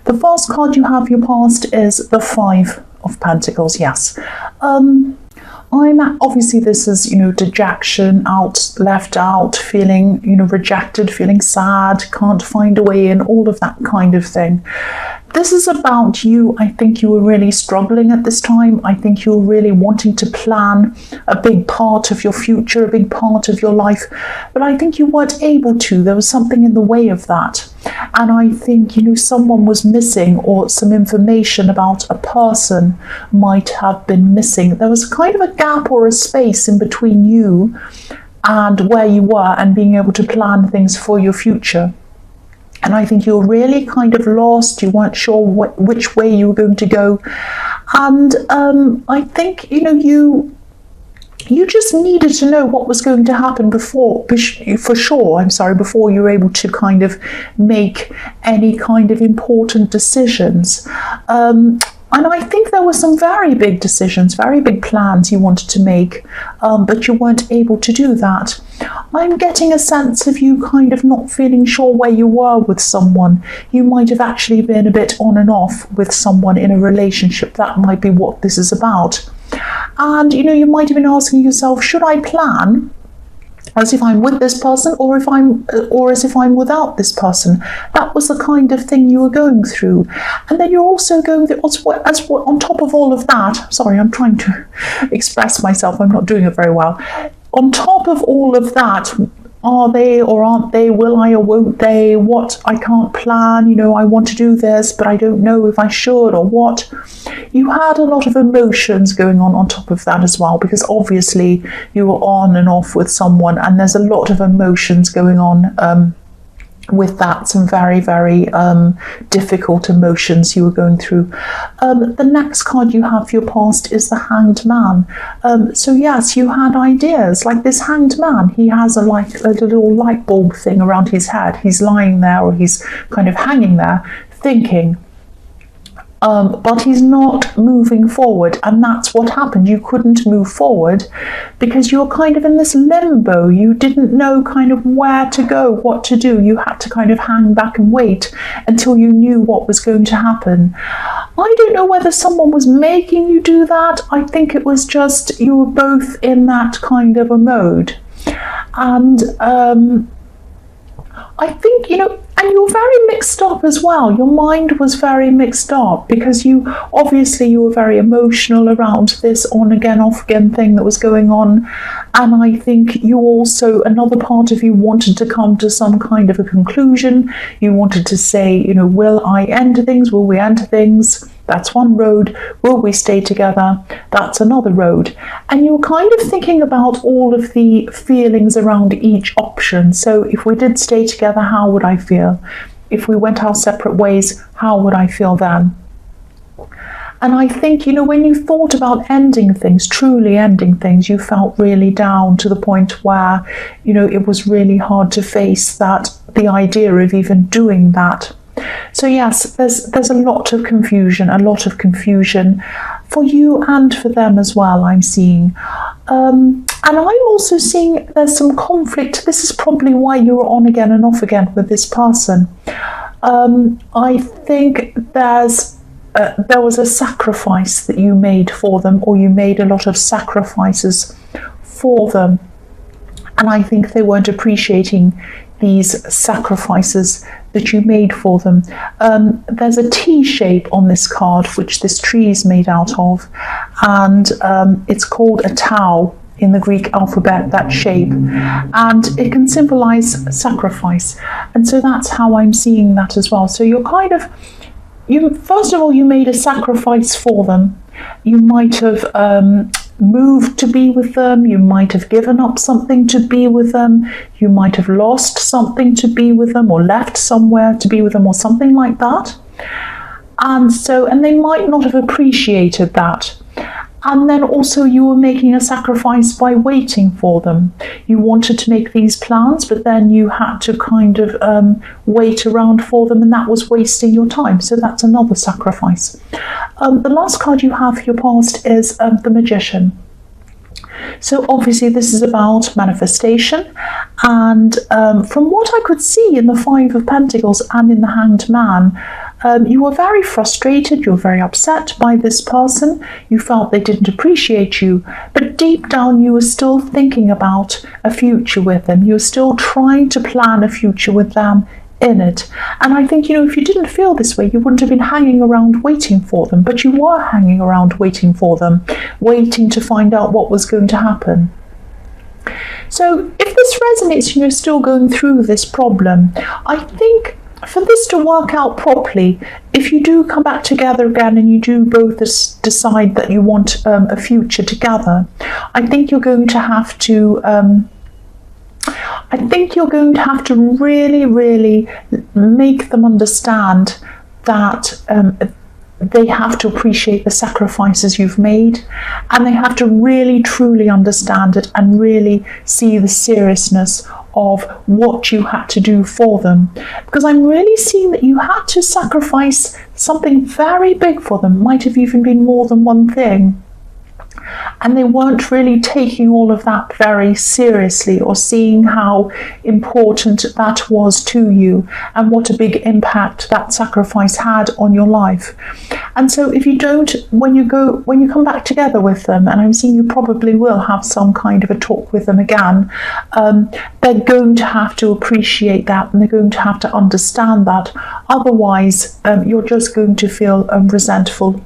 The first card you have, your past, is the Five of Pentacles, yes. Obviously this is, dejection, left out, feeling, rejected, feeling sad, can't find a way in, all of that kind of thing. This is about you. I think you were really struggling at this time. I think you were really wanting to plan a big part of your future, a big part of your life, but I think you weren't able to. There was something in the way of that. And I think, someone was missing, or some information about a person might have been missing. There was kind of a gap or a space in between you and where you were and being able to plan things for your future. And I think you were really kind of lost. You weren't sure which way you were going to go. And I think, you just needed to know what was going to happen before you were able to kind of make any kind of important decisions. And I think there were some very big decisions, very big plans you wanted to make, but you weren't able to do that. I'm getting a sense of you kind of not feeling sure where you were with someone. You might have actually been a bit on and off with someone in a relationship. That might be what this is about. And, you might have been asking yourself, should I plan as if I'm with this person, or as if I'm without this person? That was the kind of thing you were going through. And then you're also going through, on top of all of that, sorry, I'm trying to express myself, I'm not doing it very well. On top of all of that, are they or aren't they, will I or won't they, what, I can't plan, I want to do this, but I don't know if I should or what. You had a lot of emotions going on top of that as well, because obviously you were on and off with someone, and there's a lot of emotions going on with that, some very, very difficult emotions you were going through. The next card you have for your past is the Hanged Man. So yes, you had ideas. Like this Hanged Man, he has a little light bulb thing around his head. He's lying there, or he's kind of hanging there thinking. But he's not moving forward, and that's what happened. You couldn't move forward because you were kind of in this limbo. You didn't know kind of where to go, what to do. You had to kind of hang back and wait until you knew what was going to happen. I don't know whether someone was making you do that. I think it was just you were both in that kind of a mode. And I think, and you're very mixed up as well. Your mind was very mixed up because you were very emotional around this on again, off again thing that was going on. And I think you also, another part of you wanted to come to some kind of a conclusion. You wanted to say, will I end things? Will we end things? That's one road. Will we stay together? That's another road. And you were kind of thinking about all of the feelings around each option. So if we did stay together, how would I feel? If we went our separate ways, how would I feel then? And I think, when you thought about ending things, truly ending things, you felt really down to the point where, it was really hard to face the idea of even doing that. So yes, there's a lot of confusion for you and for them as well, I'm seeing. And I'm also seeing there's some conflict. This is probably why you're on again and off again with this person. I think there was a sacrifice that you made for them, or you made a lot of sacrifices for them. And I think they weren't appreciating these sacrifices that you made for them. There's a T shape on this card, which this tree is made out of, and it's called a tau in the Greek alphabet, that shape, and it can symbolize sacrifice. And so that's how I'm seeing that as well. So first of all, you made a sacrifice for them. You might have moved to be with them. You might have given up something to be with them. You might have lost something to be with them, or left somewhere to be with them, or something like that. And they might not have appreciated that. And then also you were making a sacrifice by waiting for them. You wanted to make these plans, but then you had to kind of wait around for them, and that was wasting your time. So that's another sacrifice. The last card you have for your past is the Magician. So obviously this is about manifestation, and from what I could see in the Five of Pentacles and in the Hanged Man, You were very frustrated, you were very upset by this person, you felt they didn't appreciate you, but deep down you were still thinking about a future with them. You were still trying to plan a future with them in it. And I think, if you didn't feel this way, you wouldn't have been hanging around waiting for them, but you were hanging around waiting for them, waiting to find out what was going to happen. So if this resonates and you're still going through this problem, I think for this to work out properly, if you do come back together again and you do both decide that you want a future together, I think you're going to have to really, really make them understand that they have to appreciate the sacrifices you've made, and they have to really truly understand it and really see the seriousness of what you had to do for them. Because I'm really seeing that you had to sacrifice something very big for them, might have even been more than one thing. And they weren't really taking all of that very seriously, or seeing how important that was to you and what a big impact that sacrifice had on your life. And so if you don't, when you come back together with them, and I'm seeing you probably will have some kind of a talk with them again, they're going to have to appreciate that, and they're going to have to understand that. Otherwise, you're just going to feel resentful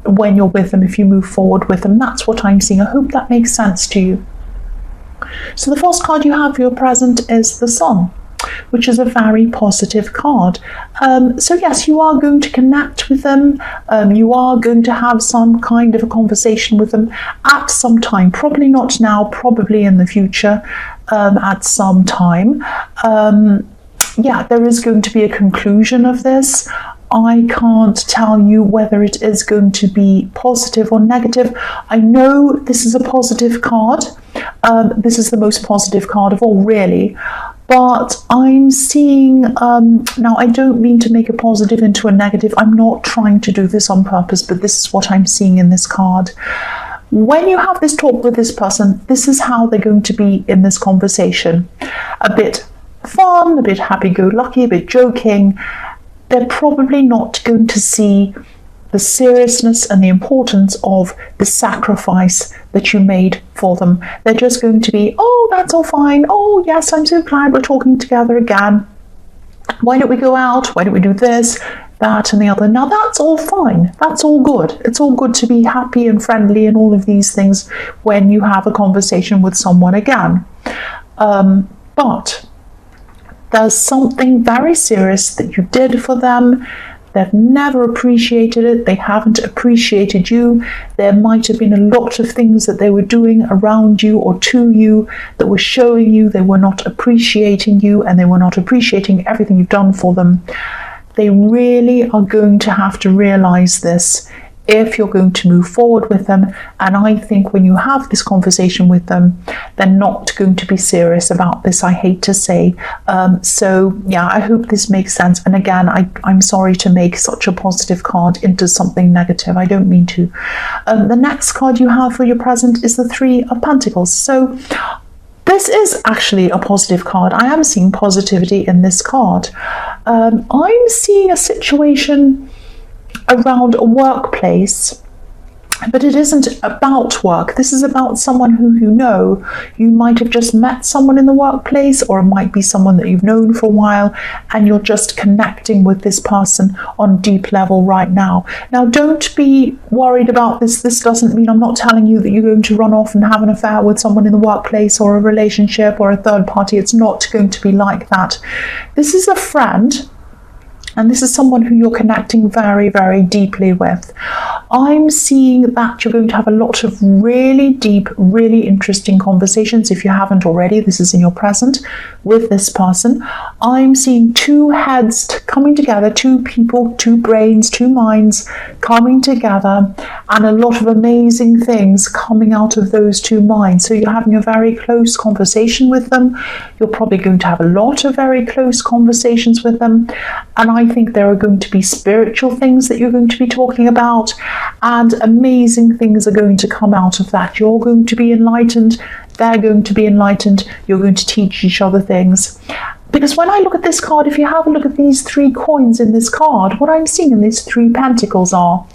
when you're with them, if you move forward with them. That's what I'm seeing. I hope that makes sense to you. So the first card you have for your present is the Sun, which is a very positive card. So yes, you are going to connect with them. You are going to have some kind of a conversation with them at some time. Probably not now, probably in the future, at some time. There is going to be a conclusion of this. I can't tell you whether it is going to be positive or negative. I know this is a positive card. This is the most positive card of all, really. But I'm seeing, now I don't mean to make a positive into a negative. I'm not trying to do this on purpose, but this is what I'm seeing in this card. When you have this talk with this person, this is how they're going to be in this conversation. A bit fun, a bit happy-go-lucky, a bit joking. They're probably not going to see the seriousness and the importance of the sacrifice that you made for them. They're just going to be, oh, that's all fine. Oh, yes, I'm so glad we're talking together again. Why don't we go out? Why don't we do this, that, and the other? Now, that's all fine. That's all good. It's all good to be happy and friendly and all of these things when you have a conversation with someone again. But there's something very serious that you did for them. They've never appreciated it. They haven't appreciated you. There might have been a lot of things that they were doing around you or to you that were showing you they were not appreciating you, and they were not appreciating everything you've done for them. They really are going to have to realize this if you're going to move forward with them. And I think when you have this conversation with them, they're not going to be serious about this, I hate to say. So yeah, I hope this makes sense. And again, I'm sorry to make such a positive card into something negative. I don't mean to. The next card you have for your present is the Three of Pentacles. So this is actually a positive card. I am seeing positivity in this card. I'm seeing a situation around a workplace, but it isn't about work. This is about someone who you know. You might have just met someone in the workplace, or it might be someone that you've known for a while, and you're just connecting with this person on deep level right now. Now, don't be worried about this. This doesn't mean, I'm not telling you that you're going to run off and have an affair with someone in the workplace or a relationship or a third party. It's not going to be like that. This is a friend, and this is someone who you're connecting very, very deeply with. I'm seeing that you're going to have a lot of really deep, really interesting conversations. If you haven't already, this is in your present with this person. I'm seeing two heads coming together, two people, two brains, two minds coming together, and a lot of amazing things coming out of those two minds. So you're having a very close conversation with them. You're probably going to have a lot of very close conversations with them. And I think there are going to be spiritual things that you're going to be talking about, and amazing things are going to come out of that. You're going to be enlightened. They're going to be enlightened. You're going to teach each other things. Because when I look at this card, if you have a look at these 3 coins in this card, what I'm seeing in these 3 pentacles are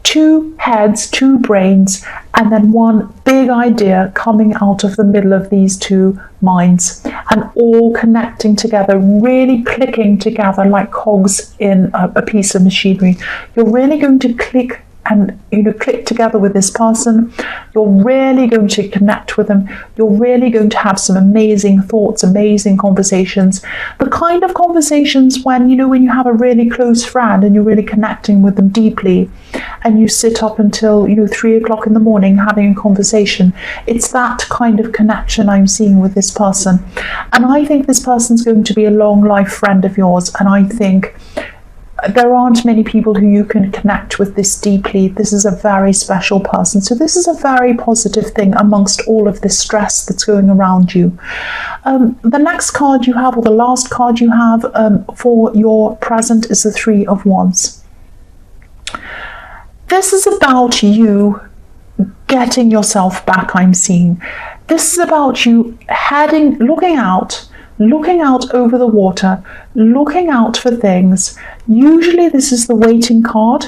2 heads, 2 brains, and then 1 big idea coming out of the middle of these 2 minds, and all connecting together, really clicking together like cogs in a piece of machinery. You're really going to click and click together with this person. You're really going to connect with them. You're really going to have some amazing thoughts, amazing conversations. The kind of conversations when you have a really close friend and you're really connecting with them deeply, and you sit up until 3 o'clock in the morning having a conversation. It's that kind of connection I'm seeing with this person. And I think this person's going to be a long life friend of yours, and I think there aren't many people who you can connect with this deeply. This is a very special person. So this is a very positive thing amongst all of this stress that's going around you. The next card you have, or the last card you have for your present, is the 3 of Wands. This is about you getting yourself back, I'm seeing. This is about you looking out over the water, looking out for things. Usually this is the waiting card,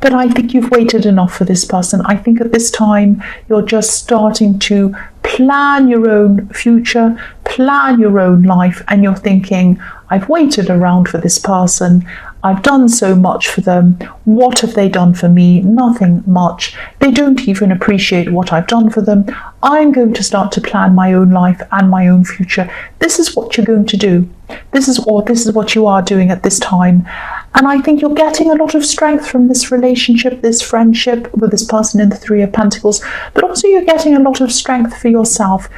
but I think you've waited enough for this person. I think at this time you're just starting to plan your own future, plan your own life, and you're thinking, I've waited around for this person. I've done so much for them. What have they done for me? Nothing much. They don't even appreciate what I've done for them. I'm going to start to plan my own life and my own future. This is what you're going to do. This is what you are doing at this time. And I think you're getting a lot of strength from this relationship, this friendship with this person in the 3 of Pentacles, but also you're getting a lot of strength for yourself,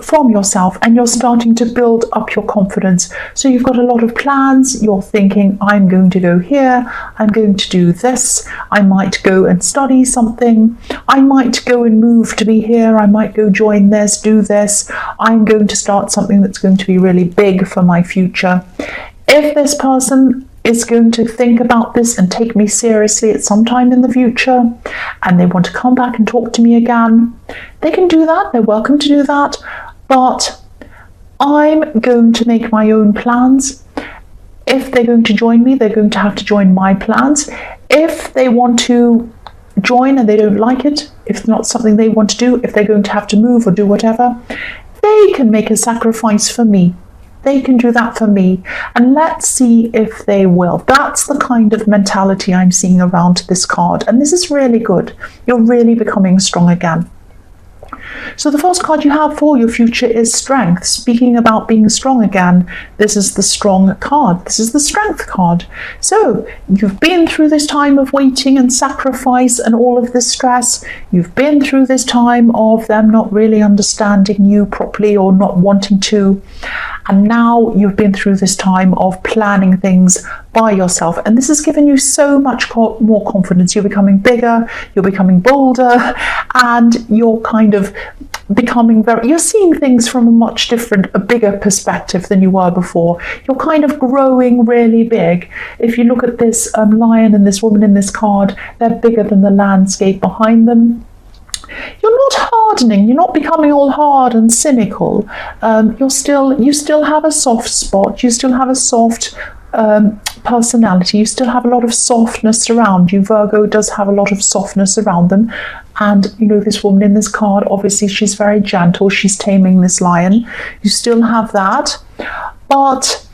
from yourself, and you're starting to build up your confidence. So you've got a lot of plans. You're thinking, I'm going to go here, I'm going to do this, I might go and study something, I might go and move to be here, I might go join this, do this, I'm going to start something that's going to be really big for my future. If this person is going to think about this and take me seriously at some time in the future, and they want to come back and talk to me again, they can do that. They're welcome to do that. But I'm going to make my own plans. If they're going to join me, they're going to have to join my plans. If they want to join and they don't like it, if it's not something they want to do, if they're going to have to move or do whatever, they can make a sacrifice for me. They can do that for me, and let's see if they will. That's the kind of mentality I'm seeing around this card, and this is really good. You're really becoming strong again. So the first card you have for your future is Strength. Speaking about being strong again, this is the strong card. This is the Strength card. So you've been through this time of waiting and sacrifice and all of this stress. You've been through this time of them not really understanding you properly or not wanting to. And now you've been through this time of planning things by yourself. And this has given you so much more confidence. You're becoming bigger, you're becoming bolder, and you're kind of becoming you're seeing things from a bigger perspective than you were before. You're kind of growing really big. If you look at this lion and this woman in this card, they're bigger than the landscape behind them. You're not hardening, you're not becoming all hard and cynical. You still have a soft spot, you still have a soft personality, you still have a lot of softness around you. Virgo does have a lot of softness around them. And this woman in this card, obviously she's very gentle, she's taming this lion. You still have that. But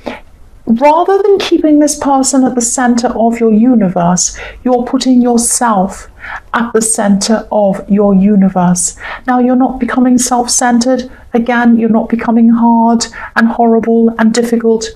rather than keeping this person at the center of your universe, you're putting yourself at the center of your universe. Now, you're not becoming self-centered. Again, you're not becoming hard and horrible and difficult.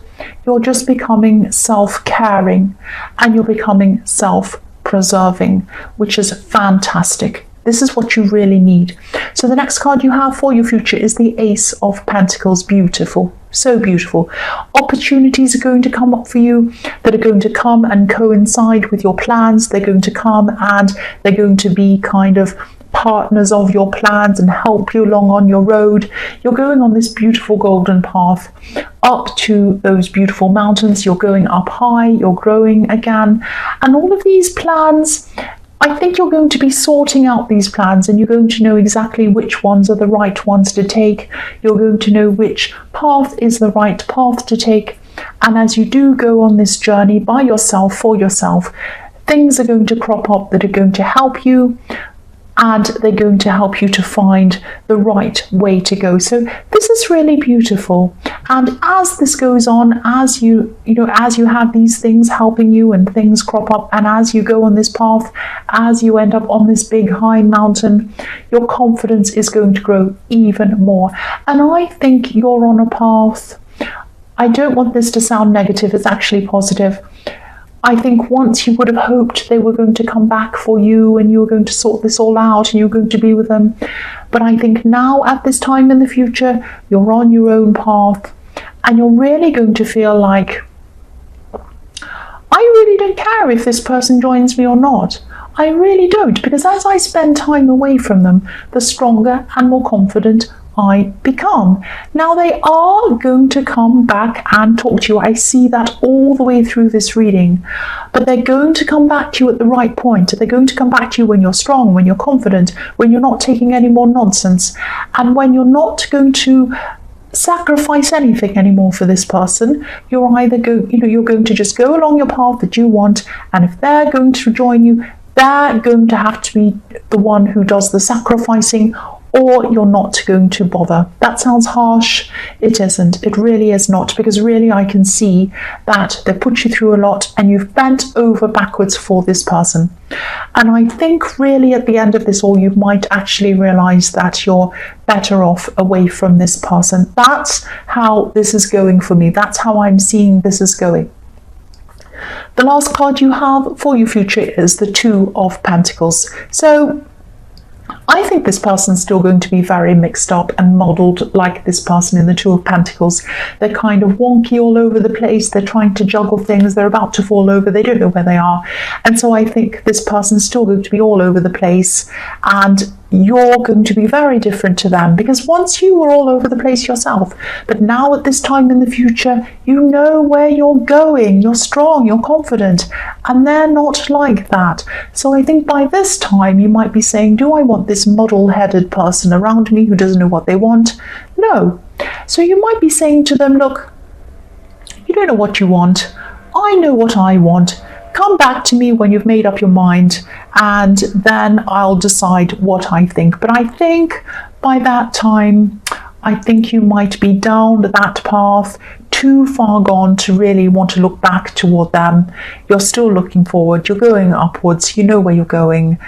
You're just becoming self-caring, and you're becoming self-preserving, which is fantastic. This is what you really need. So the next card you have for your future is the Ace of Pentacles. Beautiful. So beautiful. Opportunities are going to come up for you that are going to come and coincide with your plans. They're going to come and they're going to be kind of partners of your plans and help you along on your road. You're going on this beautiful golden path up to those beautiful mountains. You're going up high, you're growing again. And all of these plans I think you're going to be sorting out these plans, and you're going to know exactly which ones are the right ones to take. You're going to know which path is the right path to take. And as you do go on this journey by yourself, for yourself, things are going to crop up that are going to help you, and they're going to help you to find the right way to go. So this is really beautiful. And as this goes on, as you have these things helping you and things crop up, and as you go on this path, as you end up on this big high mountain, your confidence is going to grow even more. And I think you're on a path. I don't want this to sound negative, it's actually positive. I think once you would have hoped they were going to come back for you and you were going to sort this all out and you were going to be with them. But I think now at this time in the future, you're on your own path and you're really going to feel like, I really don't care if this person joins me or not. I really don't, because as I spend time away from them, the stronger and more confident I become. Now they are going to come back and talk to you. I see that all the way through this reading, but they're going to come back to you at the right point. They're going to come back to you when you're strong, when you're confident, when you're not taking any more nonsense, and when you're not going to sacrifice anything anymore for this person. You're either you're going to just go along your path that you want, and if they're going to join you, they're going to have to be the one who does the sacrificing, or you're not going to bother. That sounds harsh. It isn't. It really is not, because really I can see that they put you through a lot and you've bent over backwards for this person. And I think really at the end of this all, you might actually realize that you're better off away from this person. That's how this is going for me. That's how I'm seeing this is going. The last card you have for your future is the Two of Pentacles. So I think this person's still going to be very mixed up and modelled like this person in the Two of Pentacles. They're kind of wonky all over the place. They're trying to juggle things. They're about to fall over. They don't know where they are. And so I think this person's still going to be all over the place, and you're going to be very different to them, because once you were all over the place yourself, but now at this time in the future, you know where you're going. You're strong, you're confident, and they're not like that. So I think by this time you might be saying, do I want this muddle-headed person around me who doesn't know what they want? No. So you might be saying to them, look, you don't know what you want. I know what I want. Come back to me when you've made up your mind, and then I'll decide what I think. But I think by that time, I think you might be down that path, too far gone to really want to look back toward them. You're still looking forward. You're going upwards. You know where you're going.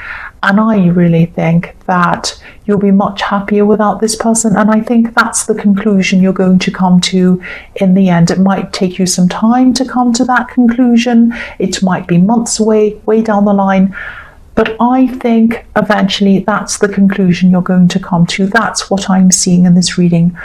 And I really think that you'll be much happier without this person. And I think that's the conclusion you're going to come to in the end. It might take you some time to come to that conclusion. It might be months away, way down the line. But I think eventually that's the conclusion you're going to come to. That's what I'm seeing in this reading.